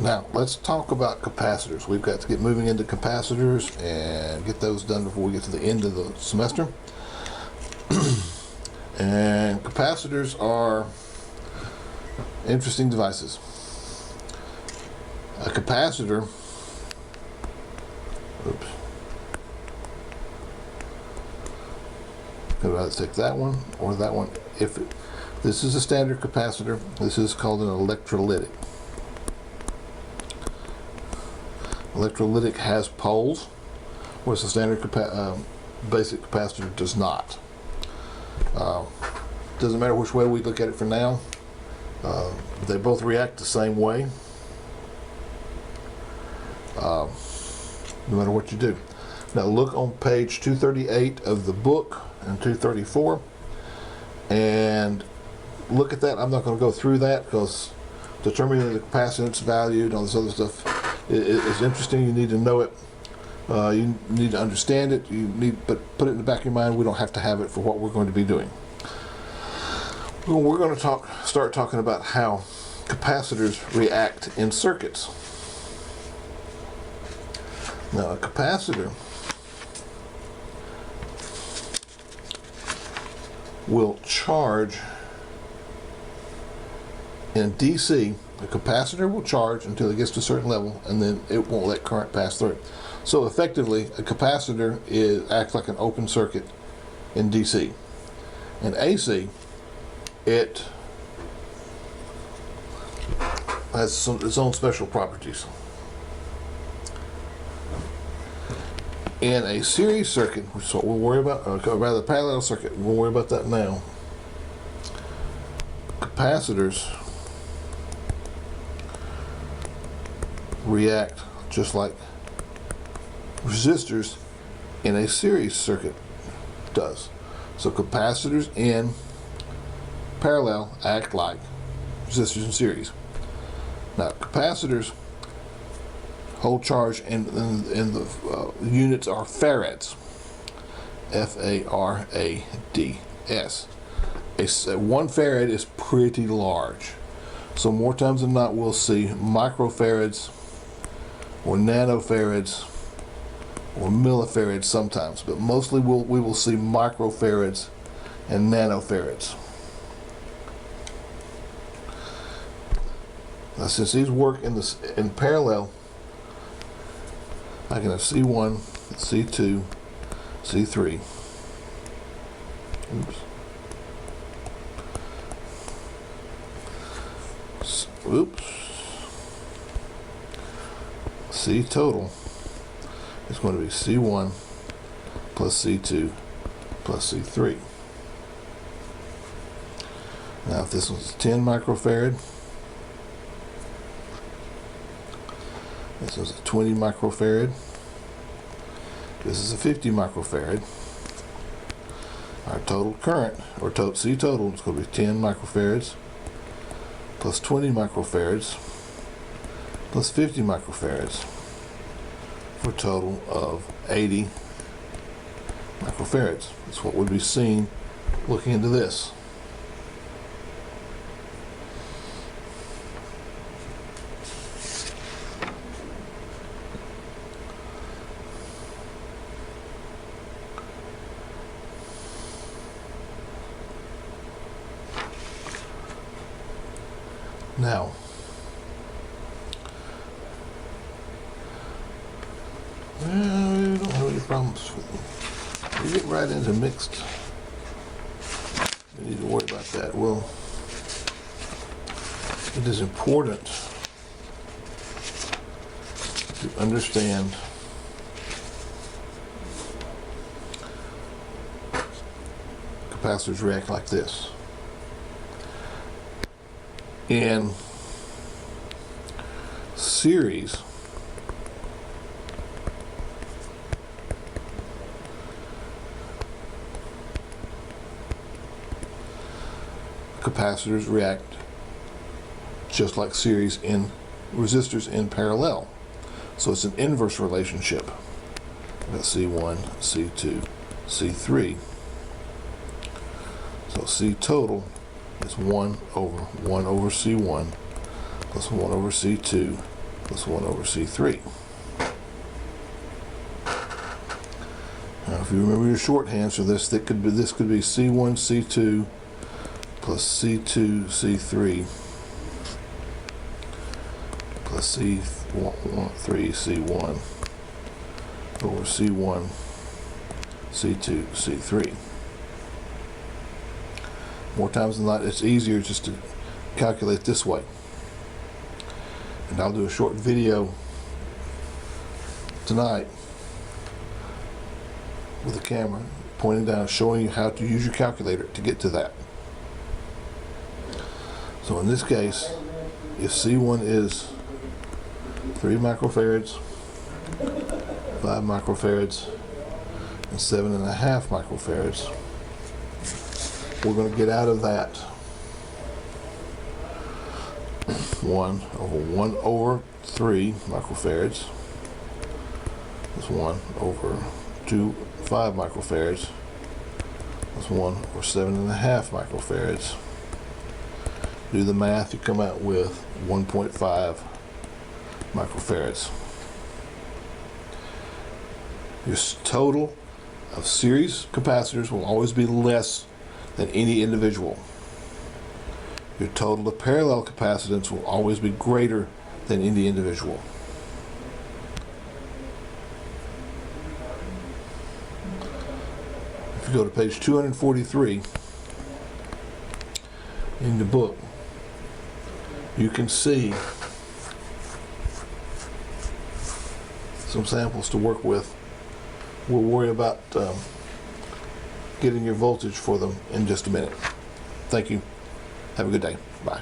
Now, let's talk about capacitors. We've got to get moving into capacitors and get those done before we get to the end of the semester. And capacitors are interesting devices. A capacitor, could either take that one or that one. This is a standard capacitor, this is called an electrolytic. Electrolytic has poles, whereas the standard basic capacitor does not. Doesn't matter which way we look at it for now. They both react the same way, no matter what you do. Now look on page 238 of the book and 234 and look at that. I'm not going to go through that because determining the capacitance value and all this other stuff is interesting. You need to know it. You need to understand it. But put it in the back of your mind. We don't have to have it for what we're going to be doing. Well, we're going to start talking about how capacitors react in circuits. Now, a capacitor will charge in DC. A capacitor will charge until it gets to a certain level, and then it won't let current pass through. So effectively, a capacitor acts like an open circuit in DC. In AC, it has its own special properties. In a series circuit, which is what we'll worry about, or rather parallel circuit, we'll worry about that now. Capacitors react just like resistors in a series circuit does. So capacitors in parallel act like resistors in series. Now capacitors hold charge, and the units are farads. F-A-R-A-D-S. 1 farad is pretty large. So more times than not we'll see microfarads or nanofarads or millifarads sometimes, but mostly we will see microfarads and nanofarads. Now since these work in parallel, I can have C1, C2, C3. Oops. C total is going to be C1 plus C2 plus C3. Now if this was 10 microfarad, this is a 20 microfarad, this is a 50 microfarad. Our total current, or C total, is going to be 10 microfarads plus 20 microfarads plus 50 microfarads for a total of 80 microfarads. That's what would be seen looking into this. Now, we don't have any problems with them. We get right into mixed. We need to worry about that. Well, it is important to understand capacitors react like this. In series, capacitors react just like series in resistors in parallel. So it's an inverse relationship. We've got C1, C2, C3. So C total is 1 over C1 plus 1 over C2 plus 1 over C3. Now, if you remember your shorthand for this, this could be C1, C2 plus C2, C3 plus C3, C1 over C1, C2, C3. More times than not, it's easier just to calculate this way. And I'll do a short video tonight with a camera pointing down, showing you how to use your calculator to get to that. So in this case, if C1 is 3 microfarads, 5 microfarads, and 7.5 microfarads, we're going to get out of that 1 over 3 microfarads. That's 1 over 5 microfarads. That's 1 over 7.5 microfarads. Do the math, you come out with 1.5 microfarads. Your total of series capacitors will always be less than any individual. Your total of parallel capacitance will always be greater than any individual. If you go to page 243 in the book, you can see some samples to work with. We'll worry about getting your voltage for them in just a minute. Thank you. Have a good day. Bye.